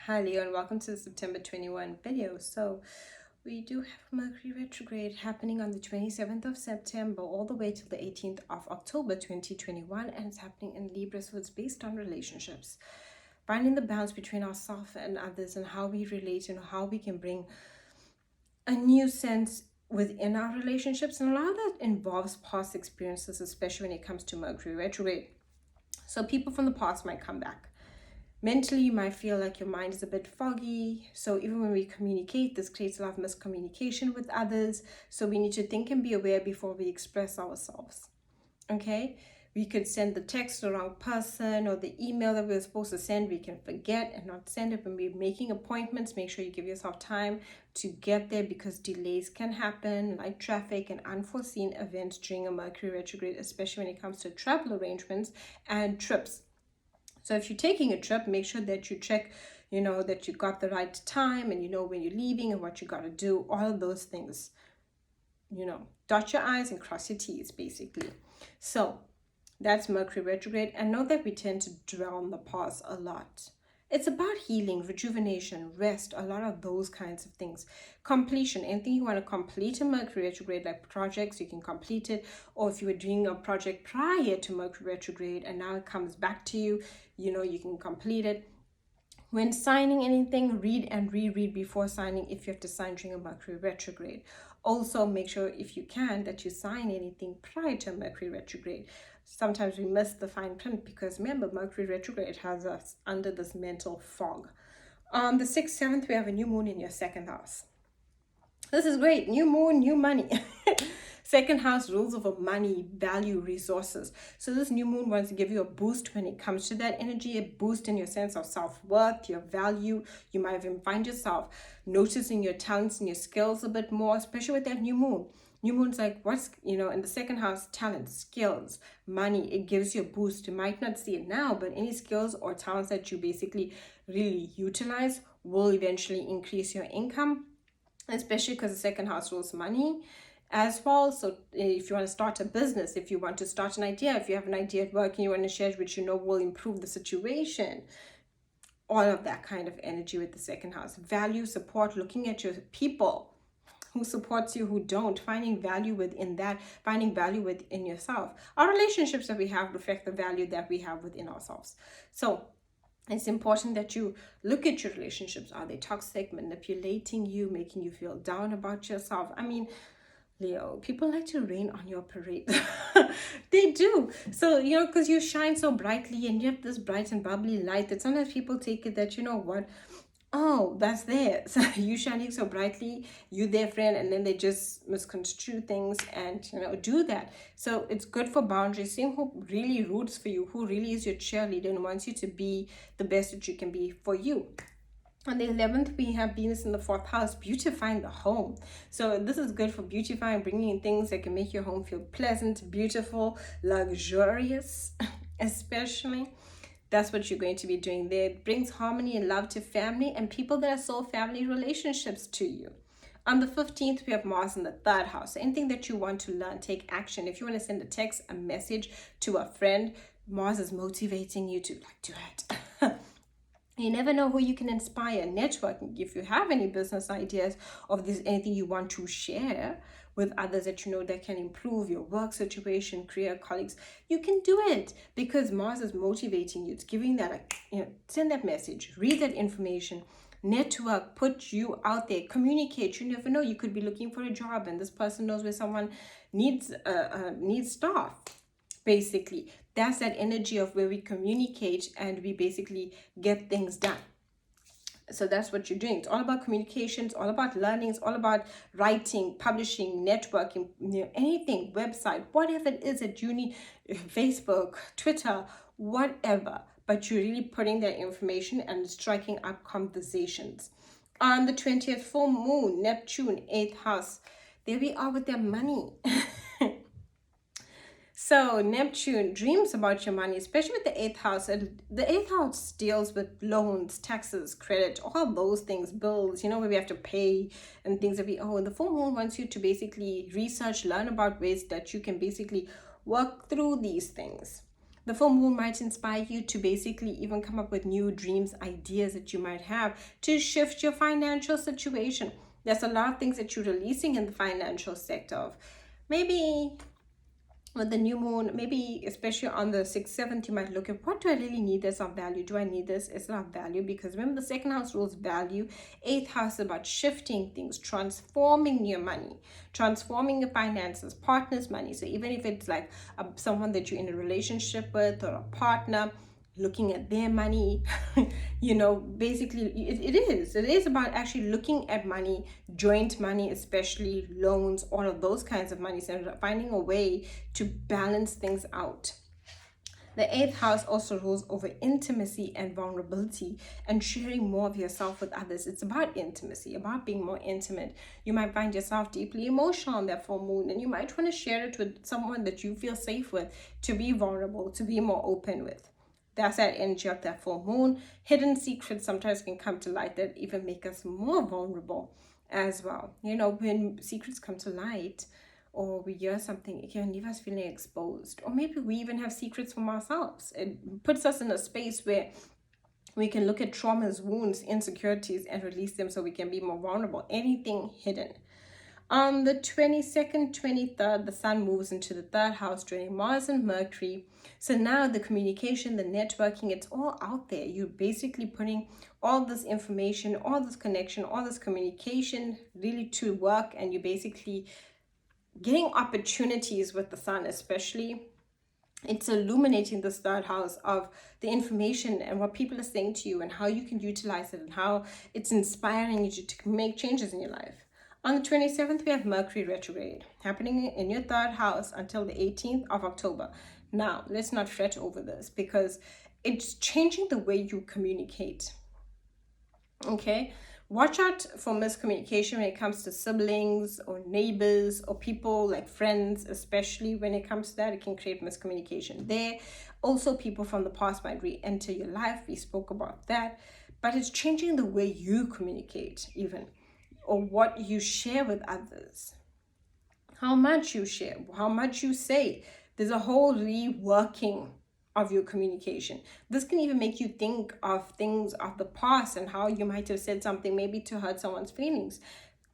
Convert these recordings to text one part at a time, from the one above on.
Hi Leo and welcome to the September 21 video. So we do have Mercury retrograde happening on the 27th of September all the way till the 18th of October 2021, and it's happening in Libra, so it's based on relationships. Finding the balance between ourselves and others and how we relate and how we can bring a new sense within our relationships, and a lot of that involves past experiences, especially when it comes to Mercury retrograde. So people from the past might come back. Mentally, you might feel like your mind is a bit foggy. So even when we communicate, this creates a lot of miscommunication with others. So we need to think and be aware before we express ourselves. Okay? We could send the text to the wrong person, or the email that we were supposed to send, we can forget and not send it. When we're making appointments, make sure you give yourself time to get there, because delays can happen, like traffic and unforeseen events during a Mercury retrograde, especially when it comes to travel arrangements and trips. So if you're taking a trip, make sure that you check, that you got the right time, and when you're leaving and what you got to do, all of those things. Dot your I's and cross your T's, basically. So that's Mercury retrograde. And know that we tend to dwell on the past a lot. It's about healing, rejuvenation, rest, a lot of those kinds of things. Completion, anything you want to complete in Mercury retrograde, like projects, you can complete it. Or if you were doing a project prior to Mercury retrograde and now it comes back to you, you can complete it. When signing anything, read and reread before signing if you have to sign during a Mercury retrograde. Also, make sure, if you can, that you sign anything prior to Mercury retrograde. Sometimes we miss the fine print because, remember, Mercury retrograde has us under this mental fog. On the 6th, 7th, we have a new moon in your second house. This is great. New moon, new money. Second house rules over money, value, resources. So this new moon wants to give you a boost when it comes to that energy, a boost in your sense of self-worth, your value. You might even find yourself noticing your talents and your skills a bit more, especially with that new moon. New moon's like, in the second house, talent, skills, money, it gives you a boost. You might not see it now, but any skills or talents that you basically really utilize will eventually increase your income, especially because the second house rules money as well. So if you want to start a business, if you want to start an idea, if you have an idea at work and you want to share it, which will improve the situation, all of that kind of energy with the second house. Value, support, looking at your people, who supports you, who don't, finding value within that, finding value within yourself. Our relationships that we have reflect the value that we have within ourselves. So it's important that you look at your relationships. Are they toxic, manipulating you, making you feel down about yourself? I mean, Leo, people like to rain on your parade. They do. So, because you shine so brightly and you have this bright and bubbly light, that sometimes people take it that, oh, that's there. So you shining so brightly, you their friend, and then they just misconstrue things and, do that. So it's good for boundaries. Seeing who really roots for you, who really is your cheerleader and wants you to be the best that you can be for you. On the 11th, we have Venus in the 4th house, beautifying the home. So this is good for beautifying, bringing in things that can make your home feel pleasant, beautiful, luxurious, especially. That's what you're going to be doing there. It brings harmony and love to family and people that are soul family relationships to you. On the 15th, we have Mars in the 3rd house. So anything that you want to learn, take action. If you want to send a text, a message to a friend, Mars is motivating you to do it. You never know who you can inspire. Networking, if you have any business ideas, or if there's anything you want to share with others that that can improve your work situation, career, colleagues, you can do it because Mars is motivating you. It's giving that, send that message, read that information, network, put you out there, communicate. You never know. You could be looking for a job and this person knows where someone needs staff. Basically, that's that energy of where we communicate and we basically get things done. So that's what you're doing. It's all about communication. It's all about learning. It's all about writing, publishing, networking, anything, website, whatever it is that you need, Facebook, Twitter, whatever. But you're really putting that information and striking up conversations. On the 20th, full moon, Neptune, 8th house. There we are with their money. So Neptune dreams about your money, especially with the 8th house. And the 8th house deals with loans, taxes, credit, all those things, bills, where we have to pay and things that we owe. And the full moon wants you to basically research, learn about ways that you can basically work through these things. The full moon might inspire you to basically even come up with new dreams, ideas that you might have to shift your financial situation. There's a lot of things that you're releasing in the financial sector of. Maybe with the new moon, maybe especially on the 6th, 7th, you might look at, what do I really need that's of value? Do I need this? It's not value, because remember, the second house rules value. 8th house is about shifting things, transforming your money, transforming your finances, partner's money. So even if it's like someone that you're in a relationship with, or a partner, looking at their money, basically it is about actually looking at money, joint money, especially loans, all of those kinds of monies, and finding a way to balance things out. The 8th house also rules over intimacy and vulnerability and sharing more of yourself with others. It's about intimacy, about being more intimate. You might find yourself deeply emotional on that full moon, and you might want to share it with someone that you feel safe with, to be vulnerable, to be more open with. That's that energy of that full moon. Hidden secrets sometimes can come to light that even make us more vulnerable as well. When secrets come to light, or we hear something, it can leave us feeling exposed. Or maybe we even have secrets from ourselves. It puts us in a space where we can look at traumas, wounds, insecurities, and release them so we can be more vulnerable. Anything hidden. On the 22nd, 23rd, the sun moves into the 3rd house, joining Mars and Mercury. So now the communication, the networking, it's all out there. You're basically putting all this information, all this connection, all this communication really to work, and you're basically getting opportunities with the sun, especially. It's illuminating this 3rd house of the information and what people are saying to you and how you can utilize it, and how it's inspiring you to make changes in your life. On the 27th, we have Mercury retrograde happening in your 3rd house until the 18th of October. Now, let's not fret over this, because it's changing the way you communicate. Okay? Watch out for miscommunication when it comes to siblings or neighbors or people like friends, especially when it comes to that. It can create miscommunication there. Also, people from the past might re-enter your life. We spoke about that. But it's changing the way you communicate, even, or what you share with others, how much you share, how much you say. There's a whole reworking of your communication. This can even make you think of things of the past and how you might have said something maybe to hurt someone's feelings.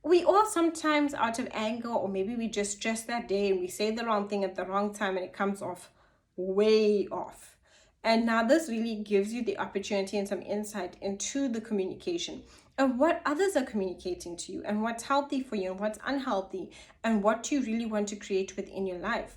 We all sometimes, out of anger, or maybe we just stress that day and we say the wrong thing at the wrong time, and it comes off way off. And now this really gives you the opportunity and some insight into the communication and what others are communicating to you, and what's healthy for you and what's unhealthy, and what you really want to create within your life.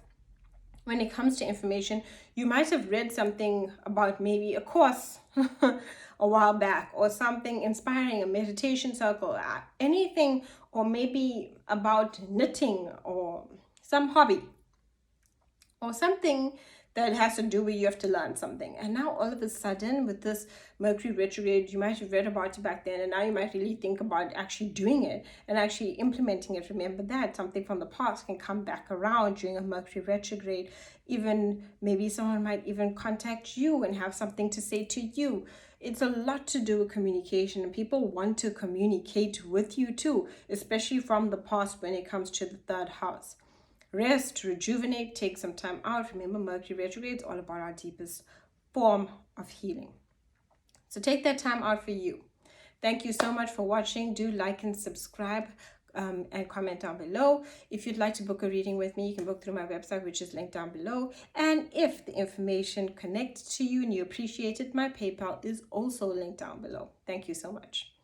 When it comes to information, you might have read something about maybe a course a while back, or something inspiring, a meditation circle, anything, or maybe about knitting or some hobby, or something that has to do with you have to learn something. And now all of a sudden, with this Mercury retrograde, you might have read about it back then, and now you might really think about actually doing it and actually implementing it. Remember that something from the past can come back around during a Mercury retrograde. Even maybe someone might even contact you and have something to say to you. It's a lot to do with communication, and people want to communicate with you too, especially from the past when it comes to the 3rd house. Rest, rejuvenate, take some time out. Remember, Mercury retrograde is all about our deepest form of healing. So take that time out for you. Thank you so much for watching. Do like and subscribe, and comment down below. If you'd like to book a reading with me, you can book through my website, which is linked down below. And if the information connects to you and you appreciate it, my PayPal is also linked down below. Thank you so much.